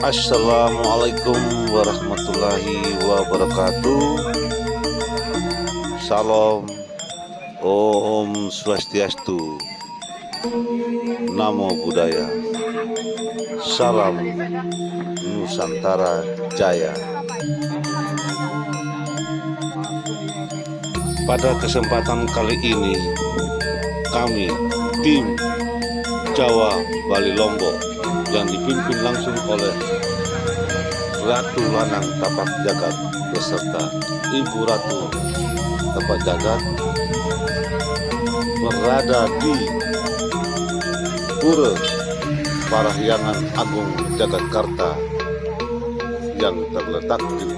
Assalamualaikum warahmatullahi wabarakatuh. Salam, Om Swastiastu, Namo Buddhaya, Salam Nusantara Jaya. Pada kesempatan kali ini, kami tim Jawa Bali Lombok yang dipimpin langsung oleh Ratu Lanang Tapak Jagat beserta Ibu Ratu Tapak Jagat berada di Pura Parahyangan Agung Jagatkarta yang terletak di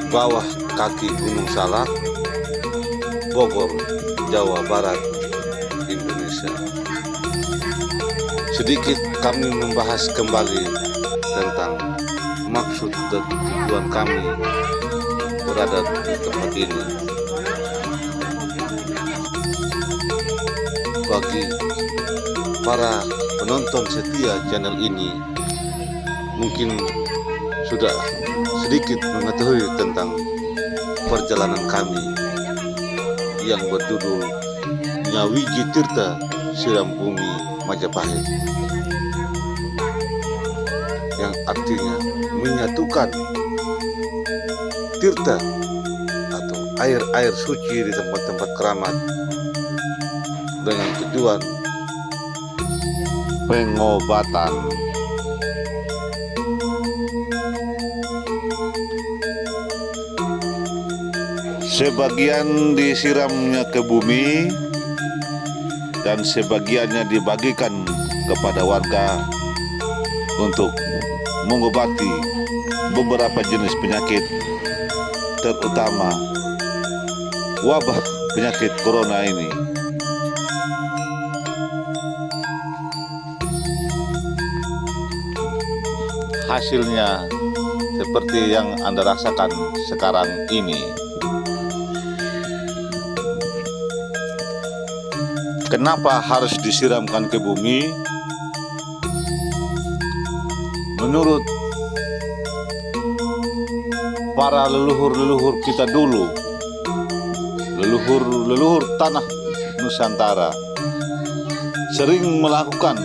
bawah kaki Gunung Salak, Bogor, Jawa Barat, Indonesia. Sedikit kami membahas kembali tentang maksud dan tujuan kami berada di tempat ini. Bagi para penonton setia channel ini, mungkin sudah sedikit mengetahui tentang perjalanan kami yang berjudul Nyawiji Tirta Siram Bumi Majapahit, yang artinya menyatukan tirta atau air-air suci di tempat-tempat keramat dengan tujuan pengobatan. Sebagian disiramnya ke bumi dan sebagiannya dibagikan kepada warga untuk mengobati beberapa jenis penyakit, terutama wabah penyakit corona ini. Hasilnya seperti yang Anda rasakan sekarang ini. Kenapa harus disiramkan ke bumi? Menurut para leluhur-leluhur kita dulu, leluhur tanah Nusantara sering melakukan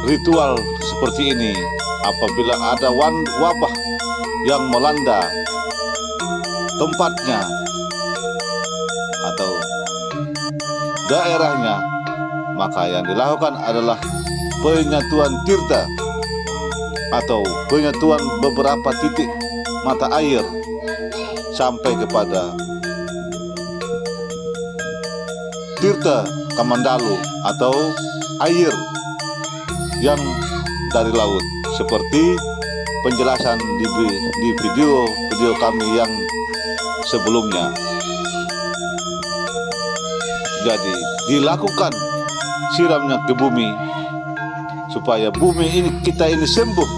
ritual seperti ini apabila ada wabah yang melanda tempatnya atau daerahnya, maka yang dilakukan adalah penyatuan tirta atau penyatuan beberapa titik mata air sampai kepada tirta Kamandalu atau air yang dari laut, seperti penjelasan di video kami yang sebelumnya. Jadi dilakukan siramnya ke bumi supaya bumi ini kita ini sembuh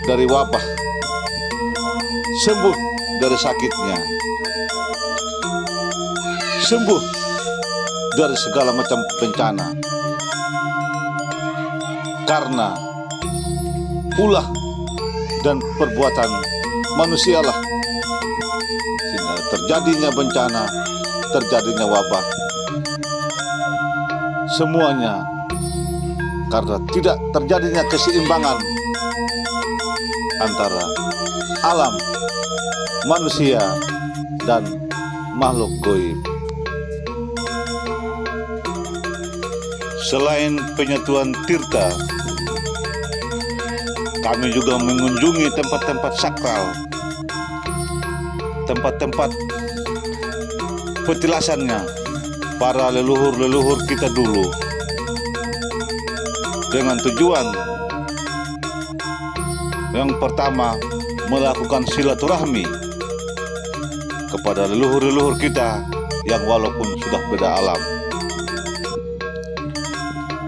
dari wabah, sembuh dari sakitnya, sembuh dari segala macam bencana, karena ulah dan perbuatan manusialah sehingga terjadinya bencana, terjadinya wabah. Semuanya karena tidak terjadinya keseimbangan antara alam, manusia, dan makhluk gaib. Selain penyatuan tirta, kami juga mengunjungi tempat-tempat sakral, tempat-tempat petilasannya para leluhur-leluhur kita dulu, dengan tujuan yang pertama melakukan silaturahmi kepada leluhur-leluhur kita yang walaupun sudah beda alam.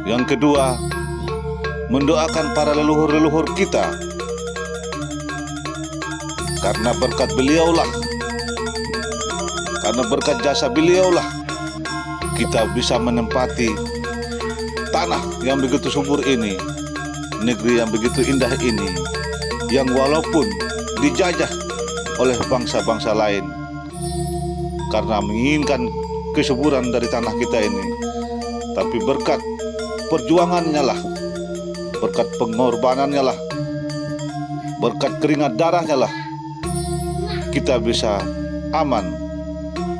Yang kedua, mendoakan para leluhur-leluhur kita, karena berkat beliaulah, karena berkat jasa beliaulah kita bisa menempati tanah yang begitu subur ini, negeri yang begitu indah ini, yang walaupun dijajah oleh bangsa-bangsa lain karena menginginkan kesuburan dari tanah kita ini, tapi berkat perjuangannya lah, berkat pengorbanannya lah, berkat keringat darahnya lah, kita bisa aman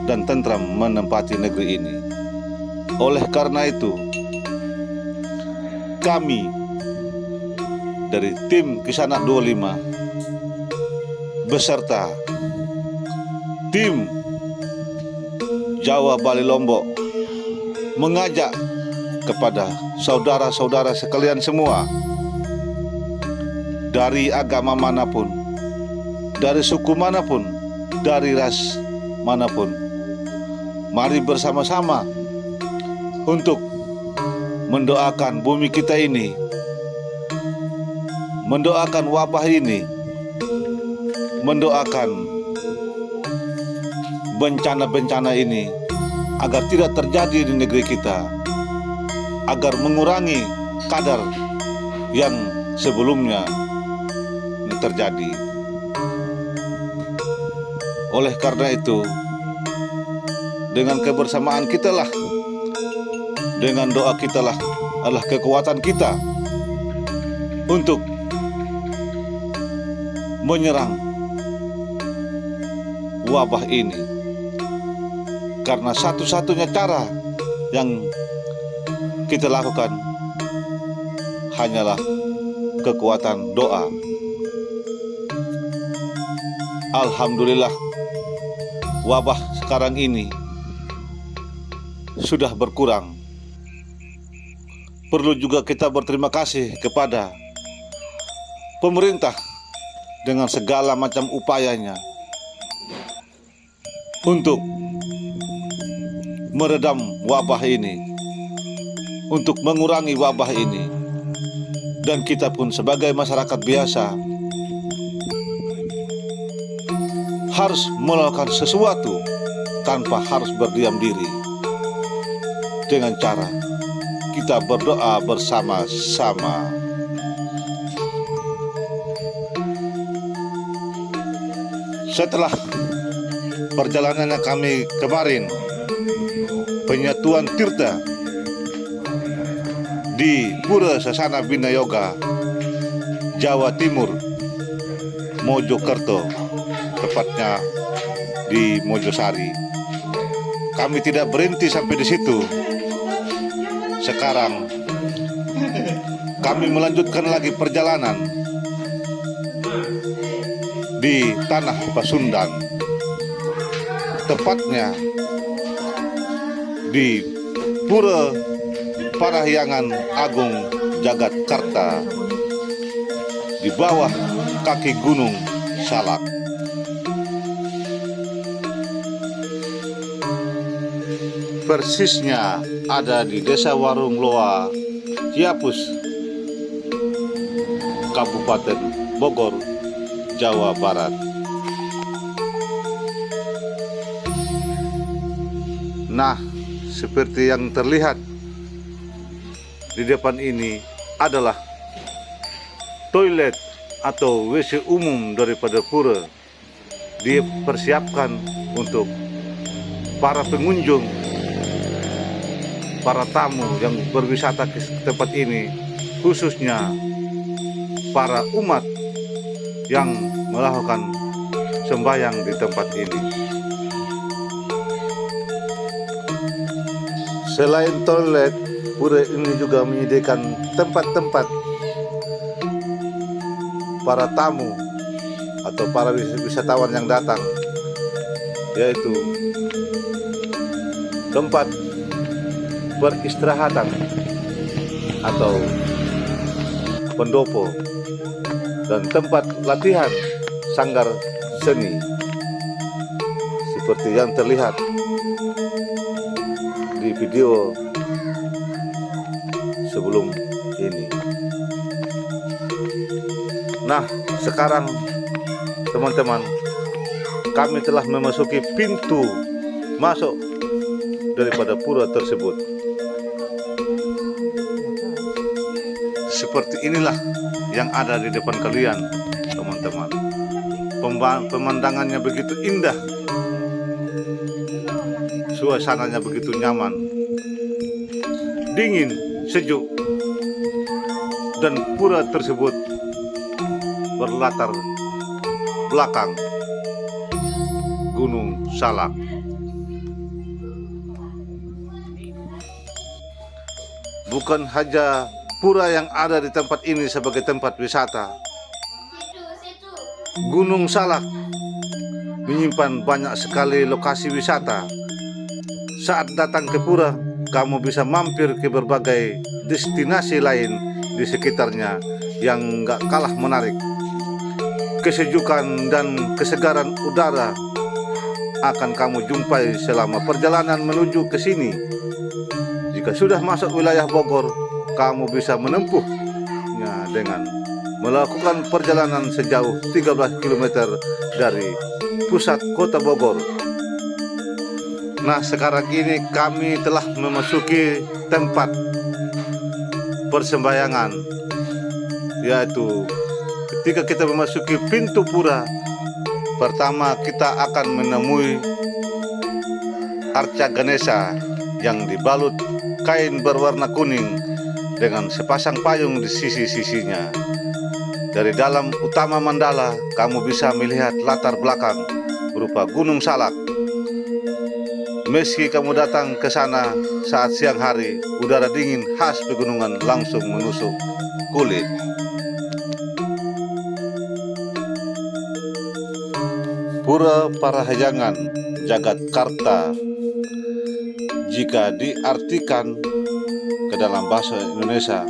dan tentram menempati negeri ini. Oleh karena itu, kami dari tim Kisanak 25 beserta tim Jawa Bali Lombok mengajak kepada saudara-saudara sekalian semua, dari agama manapun, dari suku manapun, dari ras manapun, mari bersama-sama untuk mendoakan bumi kita ini, mendoakan wabah ini, mendoakan bencana-bencana ini agar tidak terjadi di negeri kita, agar mengurangi kadar yang sebelumnya terjadi. Oleh karena itu, dengan kebersamaan kita lah, dengan doa kita lah adalah kekuatan kita untuk menyerang wabah ini. Karena satu-satunya cara yang kita lakukan hanyalah kekuatan doa. Alhamdulillah, wabah sekarang ini sudah berkurang. Perlu juga kita berterima kasih kepada pemerintah dengan segala macam upayanya untuk meredam wabah ini, untuk mengurangi wabah ini. Dan kita pun sebagai masyarakat biasa harus melakukan sesuatu tanpa harus berdiam diri, dengan cara kita berdoa bersama-sama. Setelah perjalanannya kami kemarin, penyatuan tirta di Pura Sasana Bina Yoga, Jawa Timur, Mojokerto, tepatnya di Mojosari. Kami tidak berhenti sampai di situ. Sekarang kami melanjutkan lagi perjalanan di tanah Pasundan, tepatnya di Pura Parahyangan Agung Jagatkarta, di bawah kaki Gunung Salak. Persisnya ada di Desa Warung Loa, Ciapus, Kabupaten Bogor, Jawa Barat. Nah, seperti yang terlihat di depan ini adalah toilet atau WC umum daripada pura. Dipersiapkan untuk para pengunjung, para tamu yang berwisata ke tempat ini, khususnya para umat yang melakukan sembahyang di tempat ini. Selain toilet, pura ini juga menyediakan tempat-tempat para tamu atau para wisatawan yang datang, yaitu tempat peristirahatan atau pendopo dan tempat latihan sanggar seni seperti yang terlihat di video sebelum ini. Nah, sekarang teman-teman, kami telah memasuki pintu masuk daripada pura tersebut. seperti inilah yang ada di depan kalian, teman-teman. Pemandangannya begitu indah, suasananya begitu nyaman, dingin, sejuk, dan pura tersebut berlatar belakang Gunung Salak. Bukan hanya pura yang ada di tempat ini sebagai tempat wisata, Gunung Salak menyimpan banyak sekali lokasi wisata. Saat datang ke pura, kamu bisa mampir ke berbagai destinasi lain di sekitarnya yang gak kalah menarik. Kesejukan dan kesegaran udara akan kamu jumpai selama perjalanan menuju ke sini. Jika sudah masuk wilayah Bogor, kamu bisa menempuhnya dengan melakukan perjalanan sejauh 13 km dari pusat kota Bogor. Nah, sekarang ini kami telah memasuki tempat persembahyangan, yaitu ketika kita memasuki pintu pura, pertama kita akan menemui arca Ganesha yang dibalut kain berwarna kuning dengan sepasang payung di sisi-sisinya. Dari dalam utama mandala, kamu bisa melihat latar belakang berupa Gunung Salak. Meski kamu datang ke sana saat siang hari, udara dingin khas pegunungan langsung menusuk kulit. Pura Parahyangan Jagatkarta, jika diartikan ke dalam bahasa Indonesia,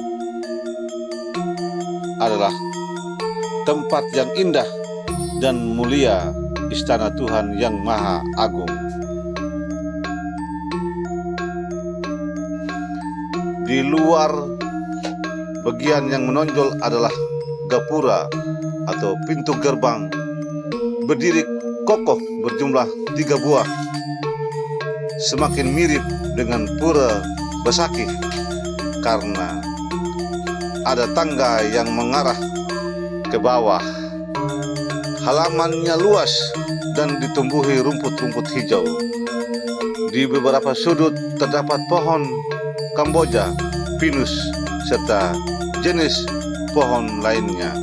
adalah tempat yang indah dan mulia, istana Tuhan yang Maha Agung. Di luar bagian yang menonjol adalah gapura atau pintu gerbang, berdiri kokoh berjumlah 3 buah, semakin mirip dengan pura Besakih karena ada tangga yang mengarah ke bawah. Halamannya luas dan ditumbuhi rumput-rumput hijau. Di beberapa sudut terdapat pohon Kamboja, pinus, serta jenis pohon lainnya.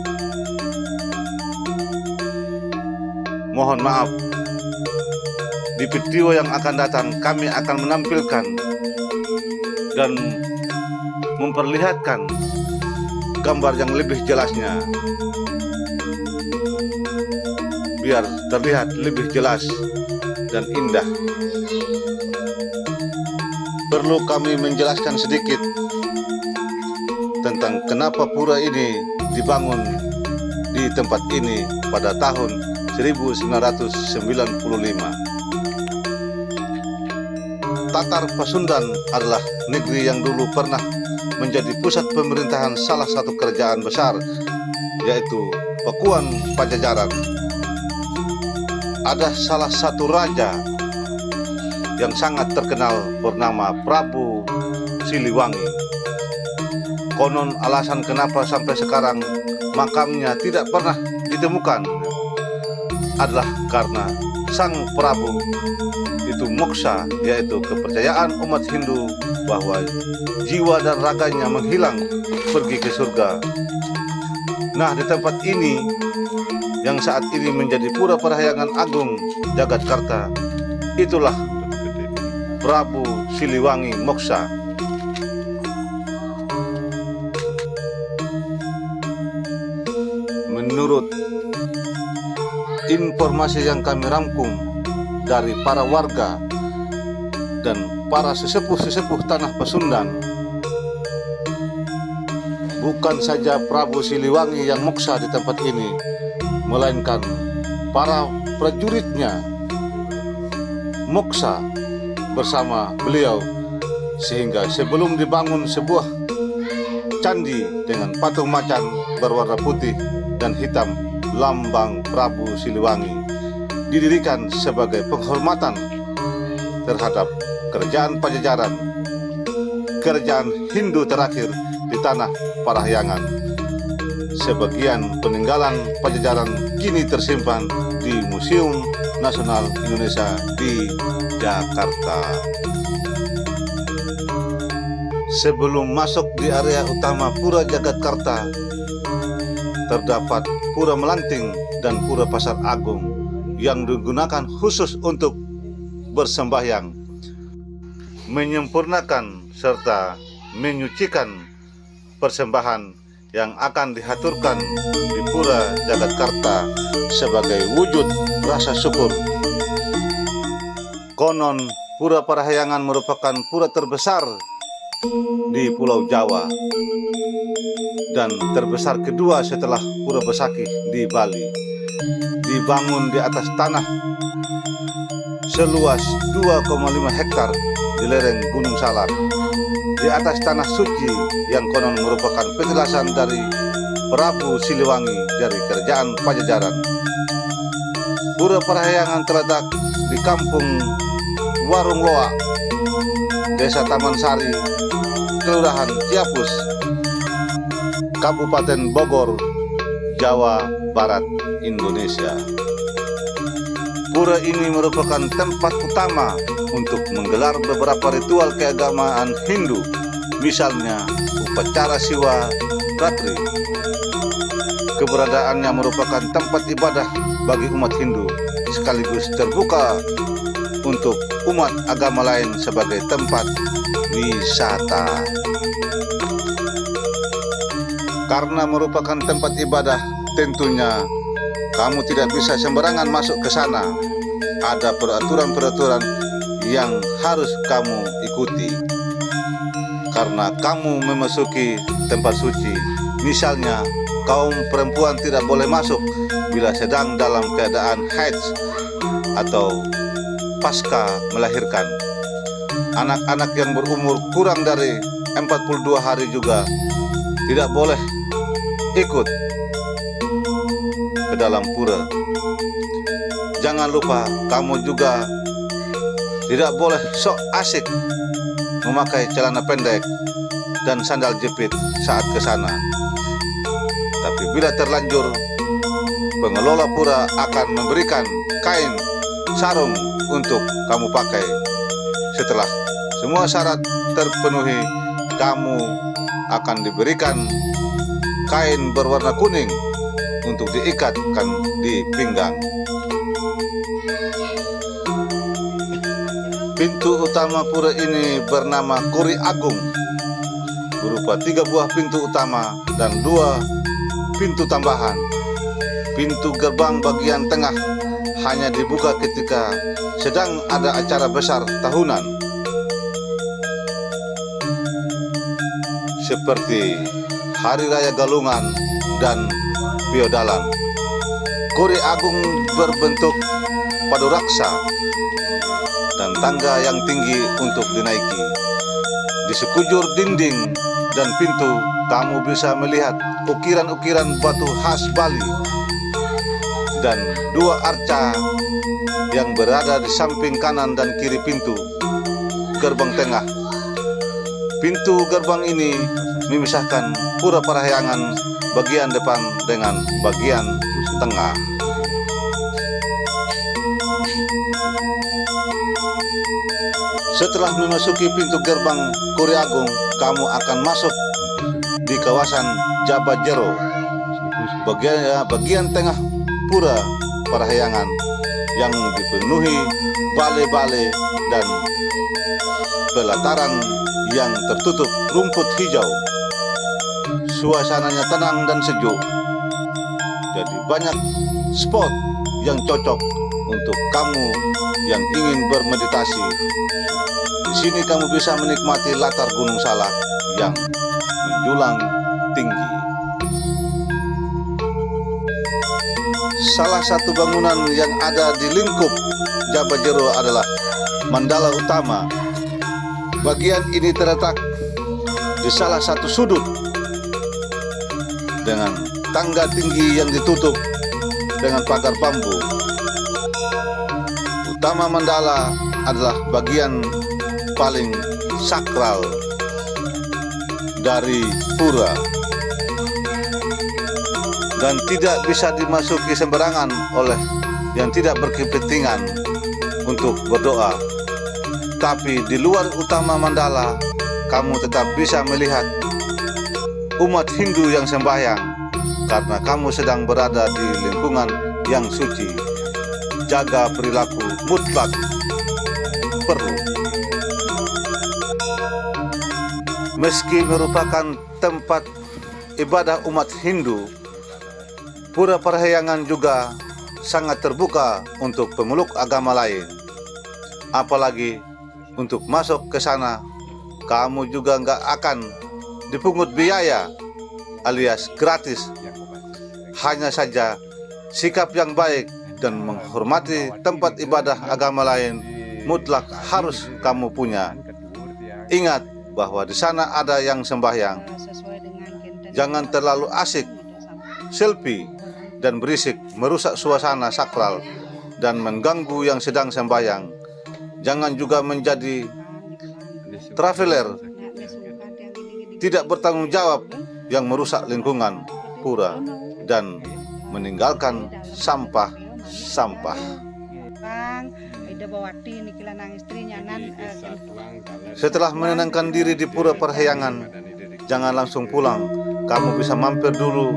Mohon maaf, di video yang akan datang kami akan menampilkan dan memperlihatkan gambar yang lebih jelasnya, biar terlihat lebih jelas dan indah. Perlu kami menjelaskan sedikit tentang kenapa pura ini dibangun di tempat ini pada tahun 1995. Tatar Pasundan adalah negeri yang dulu pernah menjadi pusat pemerintahan salah satu kerajaan besar, yaitu Pakuan Pajajaran. Ada salah satu raja yang sangat terkenal bernama Prabu Siliwangi. Konon alasan kenapa sampai sekarang makamnya tidak pernah ditemukan adalah karena sang Prabu itu moksa, yaitu kepercayaan umat Hindu bahwa jiwa dan raganya menghilang pergi ke surga. Nah, di tempat ini yang saat ini menjadi Pura Parahyangan Agung Jagatkarta, itulah Prabu Siliwangi moksa. Menurut informasi yang kami rangkum dari para warga dan para sesepuh-sesepuh tanah Pasundan, bukan saja Prabu Siliwangi yang moksa di tempat ini, melainkan para prajuritnya moksa bersama beliau, sehingga sebelum dibangun sebuah candi dengan patung macan berwarna putih dan hitam lambang Prabu Siliwangi didirikan sebagai penghormatan terhadap kerajaan Pajajaran, kerajaan Hindu terakhir di tanah Parahyangan. Sebagian peninggalan Pajajaran kini tersimpan di Museum Nasional Indonesia di Jakarta. Sebelum masuk di area utama Pura Jagakarta, terdapat Pura Melanting dan Pura Pasar Agung yang digunakan khusus untuk bersembahyang, menyempurnakan serta menyucikan persembahan yang akan dihaturkan di Pura Jagakarta sebagai wujud rasa syukur. Konon Pura Parahyangan merupakan pura terbesar di Pulau Jawa dan terbesar kedua setelah Pura Besakih di Bali. Dibangun di atas tanah seluas 2,5 hektar di lereng Gunung Salak, di atas tanah suci yang konon merupakan penjelasan dari Prabu Siliwangi dari Kerajaan Pajajaran. Pura Parahyangan terletak di Kampung Warung Loak, Desa Taman Sari, Kelurahan Ciapus, Kabupaten Bogor, Jawa Barat, Indonesia. Pura ini merupakan tempat utama untuk menggelar beberapa ritual keagamaan Hindu, misalnya upacara Siwa Ratri. Keberadaannya merupakan tempat ibadah bagi umat Hindu, sekaligus terbuka untuk umat agama lain sebagai tempat wisata. Karena merupakan tempat ibadah, tentunya kamu tidak bisa sembarangan masuk ke sana. Ada peraturan-peraturan yang harus kamu ikuti karena kamu memasuki tempat suci. Misalnya, kaum perempuan tidak boleh masuk bila sedang dalam keadaan haid atau pasca melahirkan. Anak-anak yang berumur kurang dari 42 hari juga tidak boleh ikut ke dalam pura. Jangan lupa kamu juga tidak boleh sok asik memakai celana pendek dan sandal jepit saat ke sana. Tapi bila terlanjur, pengelola pura akan memberikan kain sarung untuk kamu pakai. Setelah semua syarat terpenuhi, kamu akan diberikan kain berwarna kuning untuk diikatkan di pinggang. Pintu utama pura ini bernama Kori Agung, berupa 3 buah pintu utama dan 2 pintu tambahan. Pintu gerbang bagian tengah hanya dibuka ketika sedang ada acara besar tahunan, seperti Hari Raya Galungan dan Piodalan. Kori Agung berbentuk paduraksa dan tangga yang tinggi untuk dinaiki. Di sekujur dinding dan pintu, kamu bisa melihat ukiran-ukiran batu khas Bali dan 2 arca yang berada di samping kanan dan kiri pintu gerbang tengah. Pintu gerbang ini memisahkan Pura Parahyangan bagian depan dengan bagian tengah. Setelah memasuki pintu gerbang Kori Agung, kamu akan masuk di kawasan Jabajero, bagian tengah Pura Parahyangan yang dipenuhi bale-bale dan pelataran yang tertutup rumput hijau. Suasananya tenang dan sejuk, jadi banyak spot yang cocok untuk kamu yang ingin bermeditasi. Di sini kamu bisa menikmati latar Gunung Salak yang menjulang tinggi. Salah satu bangunan yang ada di lingkup Jabajero adalah Mandala Utama. Bagian ini terletak di salah satu sudut dengan tangga tinggi yang ditutup dengan pagar bambu. Utama Mandala adalah bagian paling sakral dari pura. dan tidak bisa dimasuki sembarangan oleh yang tidak berkepentingan untuk berdoa. Tapi di luar utama mandala, kamu tetap bisa melihat umat Hindu yang sembahyang karena kamu sedang berada di lingkungan yang suci. Jaga perilaku mutlak perlu. Meski merupakan tempat ibadah umat Hindu, Pura Parahyangan juga sangat terbuka untuk pemeluk agama lain. Apalagi untuk masuk ke sana, kamu juga nggak akan dipungut biaya alias gratis. Hanya saja sikap yang baik dan menghormati tempat ibadah agama lain mutlak harus kamu punya. Ingat bahwa di sana ada yang sembahyang. Jangan terlalu asik, selfie, dan berisik merusak suasana sakral dan mengganggu yang sedang sembahyang. Jangan juga menjadi traveler tidak bertanggung jawab yang merusak lingkungan pura dan meninggalkan sampah-sampah. Setelah menenangkan diri di Pura Parahyangan, jangan langsung pulang. Kamu bisa mampir dulu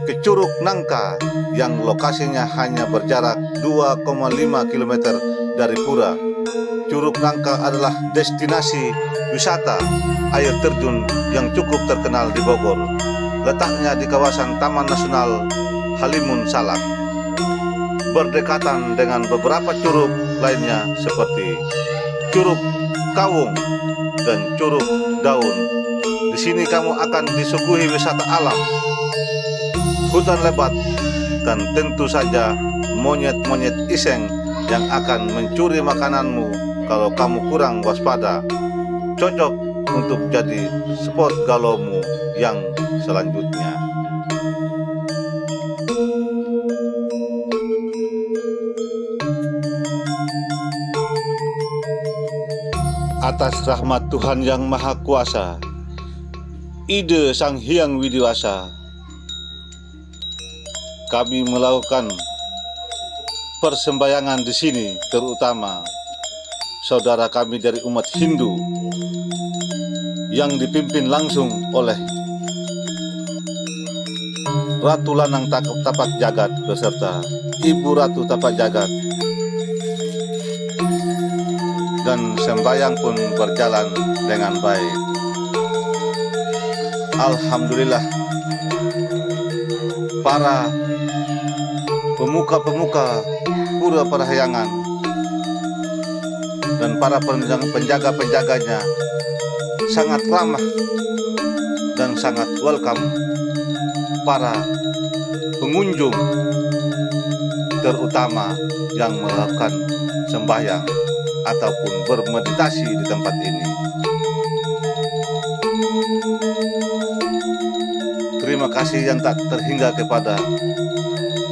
ke Curug Nangka yang lokasinya hanya berjarak 2,5 km dari pura. Curug Nangka adalah destinasi wisata air terjun yang cukup terkenal di Bogor. Letaknya di kawasan Taman Nasional Halimun Salak, berdekatan dengan beberapa curug lainnya seperti Curug Kawung dan Curug Daun. Di sini kamu akan disuguhi wisata alam, hutan lebat, dan tentu saja monyet-monyet iseng yang akan mencuri makananmu kalau kamu kurang waspada. Cocok untuk jadi spot galaumu yang selanjutnya. Atas rahmat Tuhan Yang Maha Kuasa, ide Sang Hyang Widiwasa, kami melakukan persembahyangan di sini, terutama saudara kami dari umat Hindu yang dipimpin langsung oleh Ratu Lanang Tapak Jagat beserta Ibu Ratu Tapak Jagat, dan sembahyang pun berjalan dengan baik. Alhamdulillah, para pemuka-pemuka Pura Parahyangan dan para penjaga-penjaganya sangat ramah dan sangat welcome para pengunjung, terutama yang melakukan sembahyang ataupun bermeditasi di tempat ini. Terima kasih yang tak terhingga kepada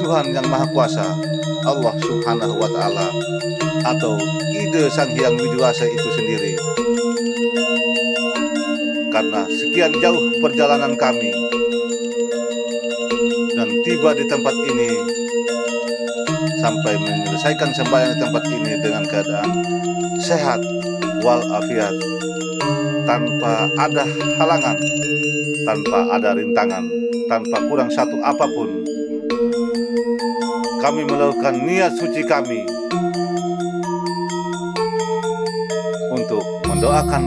Tuhan Yang Maha Kuasa, Allah Subhanahu wa Ta'ala, atau ide Sang Hyang Widiwasa itu sendiri. Karena sekian jauh perjalanan kami dan tiba di tempat ini sampai menyelesaikan sembahyang di tempat ini dengan keadaan sehat walafiat, tanpa ada halangan, tanpa ada rintangan, tanpa kurang satu apapun. Kami melakukan niat suci kami untuk mendoakan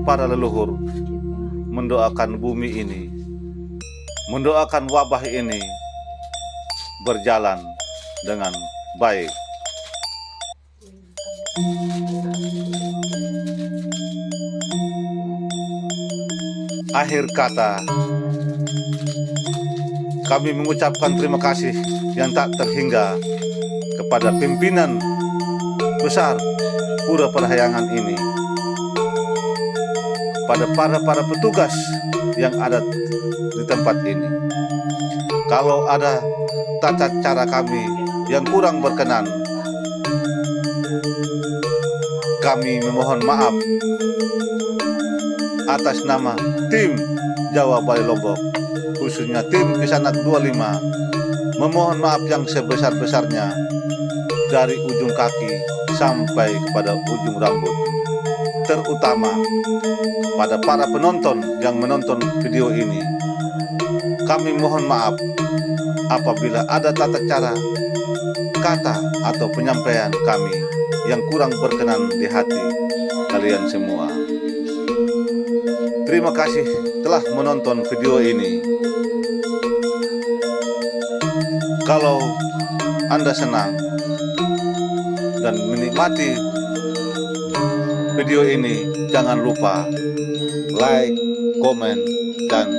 para leluhur, mendoakan bumi ini, mendoakan wabah ini berjalan dengan baik. Akhir kata, kami mengucapkan terima kasih yang tak terhingga kepada pimpinan besar Pura Parahyangan ini, kepada para petugas yang ada di tempat ini. Kalau ada tata cara kami yang kurang berkenan, kami memohon maaf atas nama tim Jawa Bali Lombok khususnya tim Kisanak 25 memohon maaf yang sebesar-besarnya dari ujung kaki sampai kepada ujung rambut, terutama kepada para penonton yang menonton video ini. Kami mohon maaf apabila ada tata cara, kata atau penyampaian kami yang kurang berkenan di hati kalian semua. Terima kasih telah menonton video ini. Kalau Anda senang dan menikmati video ini, jangan lupa like, komen, dan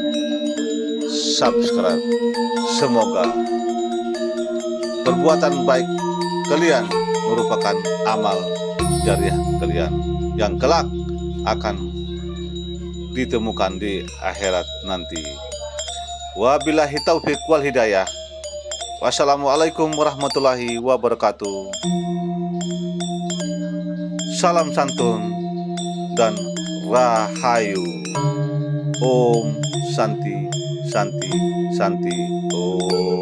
subscribe. Semoga perbuatan baik kalian merupakan amal jariah kalian yang kelak akan ditemukan di akhirat nanti. Wabillahi taufiq wal hidayah. Wassalamualaikum warahmatullahi wabarakatuh. Salam santun dan rahayu. Om Santi Santi Santi Om.